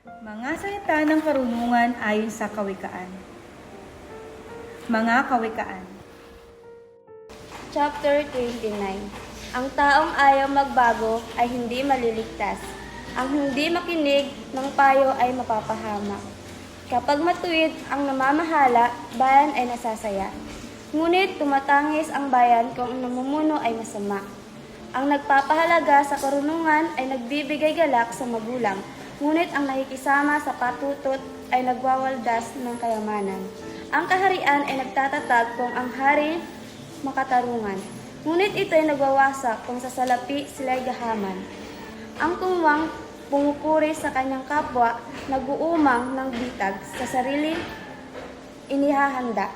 Mga salita ng karunungan ayon sa kawikaan. Mga kawikaan. Chapter 29. Ang taong ayaw magbago ay hindi maliligtas. Ang hindi makinig ng payo ay mapapahamak. Kapag matuwid ang namamahala, bayan ay nasasaya. Ngunit tumatangis ang bayan kung ang namumuno ay masama. Ang nagpapahalaga sa karunungan ay nagbibigay galak sa magulang, ngunit ang nakikisama sa patutot ay nagwawaldas ng kayamanan. Ang kaharian ay nagtatatag kung ang hari makatarungan, ngunit ito ay nagwawasak kung sa salapi sila'y gahaman. Ang tuwang pumupuri sa kanyang kapwa, nag-uumang ng bitag sa sariling inihahanda.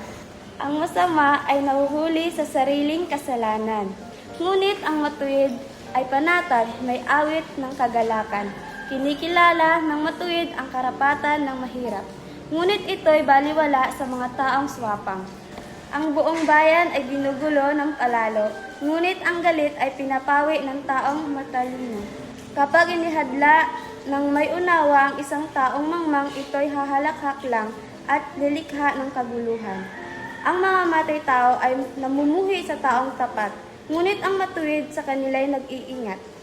Ang masama ay nahuhuli sa sariling kasalanan, ngunit ang matuwid ay panatag, may awit ng kagalakan. Kinikilala ng matuwid ang karapatan ng mahirap, ngunit ito'y baliwala sa mga taong swapang. Ang buong bayan ay ginugulo ng palalo, ngunit ang galit ay pinapawi ng taong matalino. Kapag inihadla ng may unawa ang isang taong mangmang, ito'y hahalakhak lang at lilikha ng kaguluhan. Ang mga matay tao ay namumuhi sa taong tapat, ngunit ang matuwid sa kanila'y nag-iingat.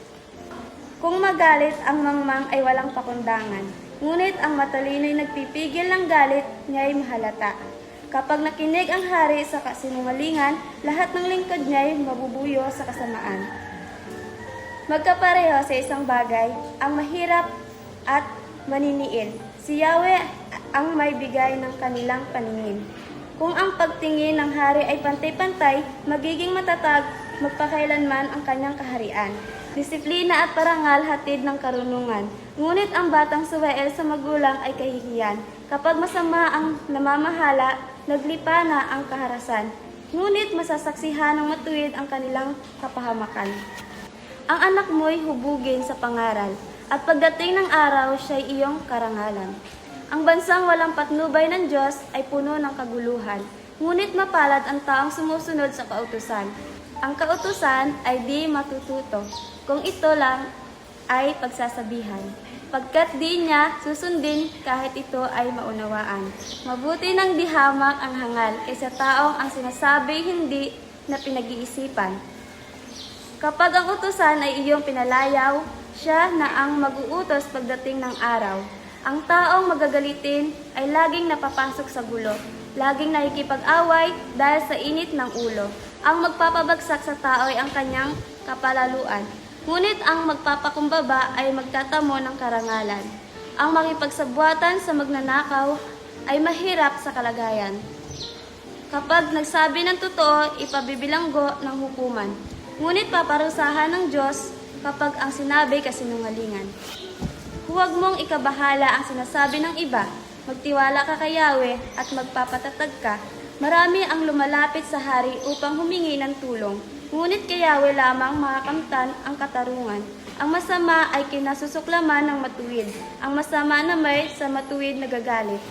Kung magalit ang mangmang ay walang pakundangan, ngunit ang matalino'y nagpipigil ng galit niya'y mahalata. Kapag nakinig ang hari sa kasinungalingan, lahat ng lingkod niya'y mabubuyo sa kasamaan. Magkapareho sa isang bagay, ang mahirap at maniniil. Si Yahweh ang may bigay ng kanilang paningin. Kung ang pagtingin ng hari ay pantay-pantay, magiging matatag magpakailanman ang kanyang kaharian. Disiplina at parangal hatid ng karunungan. Ngunit ang batang suwael sa magulang ay kahihiyan. Kapag masama ang namamahala, naglipa na ang kaharasan. Ngunit masasaksihan ng matuwid ang kanilang kapahamakan. Ang anak mo'y hubugin sa pangaral, at pagdating ng araw siya'y iyong karangalan. Ang bansang walang patnubay ng Diyos ay puno ng kaguluhan, ngunit mapalad ang taong sumusunod sa kautusan. Ang kautusan ay di matututo, kung ito lang ay pagsasabihan, pagkat di niya susundin kahit ito ay maunawaan. Mabuti nang di hamak ang hangal kaysa taong ang sinasabi hindi na pinag-iisipan. Kapag ang utusan ay iyong pinalayaw, siya na ang mag-uutos pagdating ng araw. Ang taong magagalitin ay laging napapasok sa gulo, laging nakikipag-away dahil sa init ng ulo. Ang magpapabagsak sa tao ay ang kanyang kapalaluan, ngunit ang magpapakumbaba ay magtatamo ng karangalan. Ang makipagsabuatan sa magnanakaw ay mahirap sa kalagayan. Kapag nagsabi ng totoo, ipabibilanggo ng hukuman. Ngunit paparusahan ng Diyos kapag ang sinabi kasinungalingan. Huwag mong ikabahala ang sinasabi ng iba. Magtiwala ka kay Yahweh at magpapatatag ka. Marami ang lumalapit sa hari upang humingi ng tulong. Ngunit kay Yahweh lamang makakamtan ang katarungan. Ang masama ay kinasusuklaman ng matuwid. Ang masama na may sa matuwid nagagalit.